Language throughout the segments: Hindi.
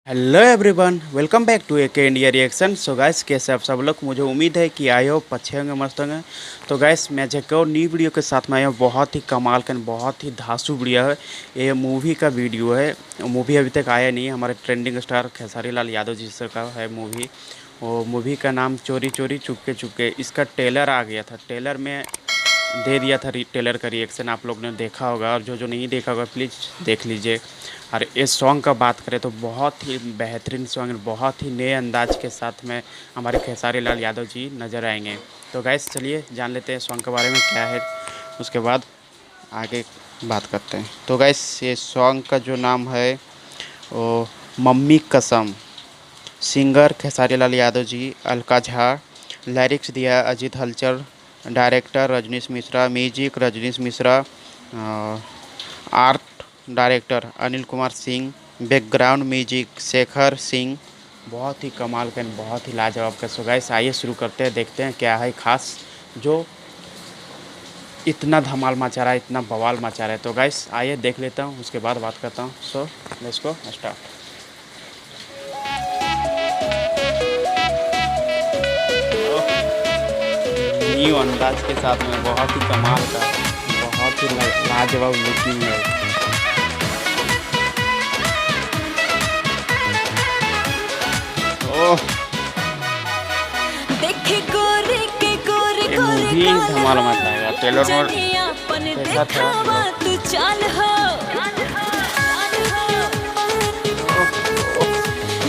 Hello everyone, welcome back to AK India reaction. So guys, कैसे आप सब लोग? मुझे उम्मीद है कि आए हो अच्छे होंगे, मस्त होंगे। तो गाइस, मैं एक और न्यू वीडियो के साथ में आया हूँ। बहुत ही कमाल का, बहुत ही धांसू वीडियो है। ये मूवी का वीडियो है। मूवी अभी तक आया नहीं है। हमारे ट्रेंडिंग स्टार खेसारी लाल यादव जी सर का है मूवी। वो मूवी का नाम चोरी चोरी चुपके चुपके। इसका ट्रेलर आ गया था। ट्रेलर में दे दिया था ट्रेलर का रिएक्शन, आप लोग ने देखा होगा। और जो जो नहीं देखा होगा प्लीज़ देख लीजिए। और इस सॉन्ग का बात करें तो बहुत ही बेहतरीन सॉन्ग है। बहुत ही नए अंदाज के साथ में हमारे खेसारी लाल यादव जी नज़र आएंगे। तो गैस, चलिए जान लेते हैं सॉन्ग के बारे में क्या है, उसके बाद आगे बात करते हैं। तो गैस, ये सॉन्ग का जो नाम है वो मम्मी कसम। सिंगर खेसारी लाल यादव जी, अलका झा। लिरिक्स दिया Ajeet Halchal. Director Rajneesh Mishra. Music Rajneesh Mishra. Art director Anil Kumar Singh. Background music Shekhar Singh. बहुत ही कमाल का, बहुत ही लाजवाब का। सो गाइस, आइए शुरू करते हैं, देखते हैं क्या है खास जो इतना धमाल मचा रहा है, इतना बवाल मचा रहा है। तो गाइस आइए देख लेता हूँ, उसके बाद बात करता हूँ। So let's go start. New अंदाज के साथ में बहुत ही कमाल का, बहुत ही लाजवाब लुकिंग है। ओह, देखे गोरे के गोरे ये गोरे मूवी गाल धमाल हो, मचाएगा। ट्रेलर में जनियापन देखा था। देखावा तू चाल हो।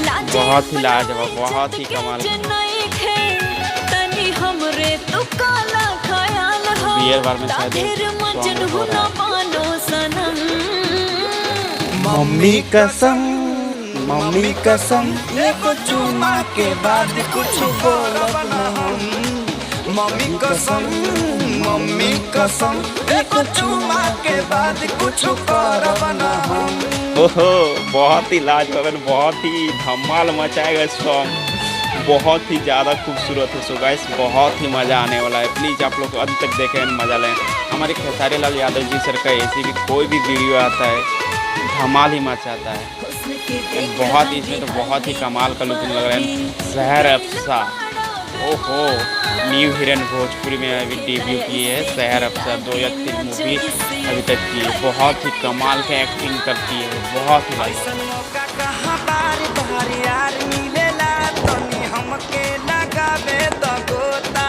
लाजे बहुत ही अपना लाजवाब, बहुत ही इज्जत के कमाल। जनई खे, तनी हमरे तू काला ख्याल हो। बियर बार में शायद ताहिर सॉन्ग मजनू हो न रहा है। मानो सनम। मम्मी कसम, मम्मी कसम, एको चुमा के बाद कुछ बोलब न हम। मम्मी कसम, मम्मी कसम, एको चुमा के बाद कुछ करब न हम। ओहो, बहुत ही लाजवाब, बहुत ही धमाल मचाएगा इस सॉन्ग। बहुत ही ज़्यादा खूबसूरत है। सो गाइस, बहुत ही मज़ा आने वाला है। प्लीज़ आप लोग अंत तक देखें, मज़ा लें। हमारे खेसारी लाल यादव जी सर का ऐसी भी कोई भी वीडियो आता है, धमाल ही मचाता है। बहुत ही, इसमें तो बहुत ही कमाल का लुकिंग लग रहा है। शहर अफसा, ओहो, न्यू हीरोइन भोजपुरी में अभी डेब्यू की है। शहर अफसा 2 या 3 मूवी अभी तक की है। बहुत ही कमाल का एक्टिंग करती है, बहुत ही लाजवाब। ऐसन मौका कहाँ बार बार यार मिलेला, तनी हमके लगावे त गोता।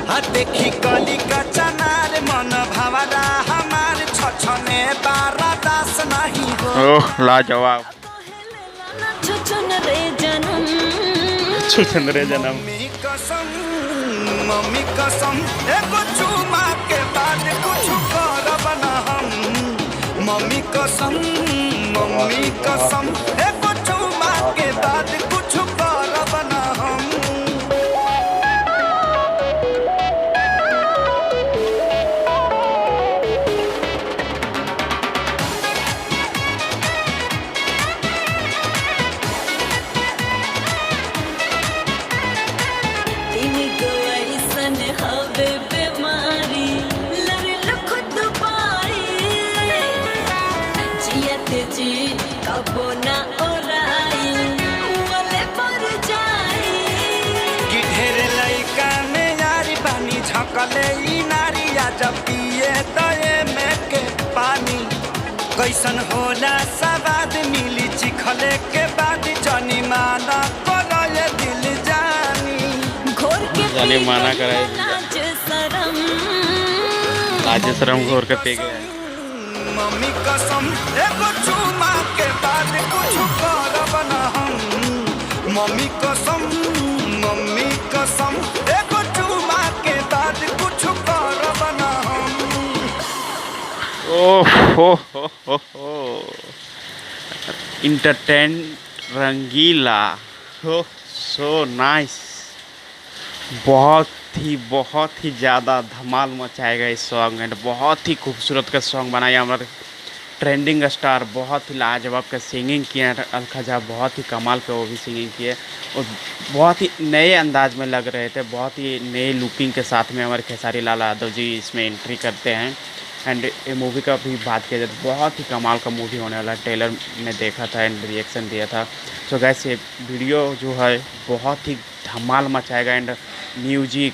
हा देखी कली का चनार मन भावरा हमार छछने बारा दास नहीं हो। ओह, लाजवाब। छुचुन रे जनम। छुछन रे जन्म। मम्मी कसम, एको चुमा के बाद कुछ करब न हम। मम्मी कसम, मम्मी कसम, एको चुमा के बाद कुछ करब न हम। तीन गो ऐसन हवे बीमारी, लड़ल खुद पारी। जियत जी कबो ना ओराई, वाले पर जाई। कि ढेर लइका में यारी बानी झकले ई नारिया जब पिए तये में के पानी। कैसन होला सवाद मिली चिखले के बाद जनी माना करले दिल जानी। घोर के जाने पी माना गइला कराए। लाज शरम। लाज शरम घोर के पी गया। मम्मी कसम, एको चुमा के बाद कुछ करब न हम। मम्मी कसम, मम्मी कसम, एको चुमा के बाद कुछ करब न हम। ओह हो, इंटरटेन रंगीला, हो सो नाइस। बहुत ही ज़्यादा धमाल मचाएगा इस सॉन्ग एंड बहुत ही खूबसूरत का सॉन्ग बनाया हमारे ट्रेंडिंग स्टार। बहुत ही लाजवाब का सिंगिंग किया है अलका झा, बहुत ही कमाल का वो भी सिंगिंग किए और बहुत ही नए अंदाज में लग रहे थे। बहुत ही नए लुकिंग के साथ में हमारे खेसारी लाल यादव जी इसमें एंट्री करते हैं। एंड ये मूवी का भी बात किया जाए तो बहुत ही कमाल का मूवी होने वाला है। ट्रेलर में देखा था एंड रिएक्शन दिया था सो गैस ये वीडियो जो है बहुत ही धमाल मचाएगा एंड म्यूजिक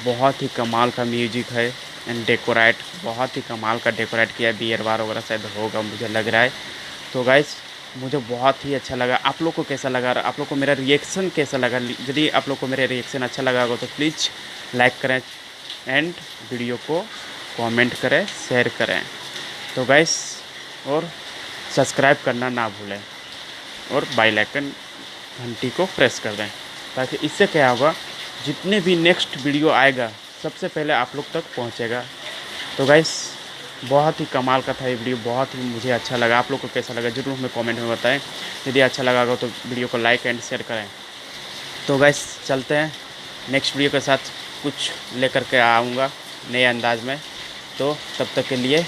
बहुत ही कमाल का म्यूजिक है एंड डेकोरेट बहुत ही कमाल का डेकोरेट किया, बियर बार वगैरह शायद होगा मुझे लग रहा है। तो गाइस मुझे बहुत ही अच्छा लगा। आप लोग को कैसा लगा, आप लोग को मेरा रिएक्शन कैसा लगा? यदि आप लोग को मेरा रिएक्शन अच्छा लगा होगा तो प्लीज़ लाइक करें एंड वीडियो को कमेंट करें, शेयर करें। तो गाइस और सब्सक्राइब करना ना भूलें और बेल आइकन घंटी को प्रेस कर दें, ताकि इससे क्या होगा, जितने भी नेक्स्ट वीडियो आएगा सबसे पहले आप लोग तक पहुंचेगा। तो गाइस बहुत ही कमाल का था ये वीडियो, बहुत ही मुझे अच्छा लगा। आप लोग को कैसा लगा ज़रूर हमें कमेंट में बताएं। यदि अच्छा लगा हो तो वीडियो को लाइक एंड शेयर करें। तो गाइस चलते हैं नेक्स्ट वीडियो के साथ, कुछ लेकर के आऊँगा नए अंदाज में। तो तब तक के लिए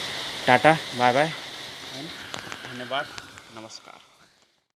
टाटा बाय बाय, धन्यवाद, नमस्कार।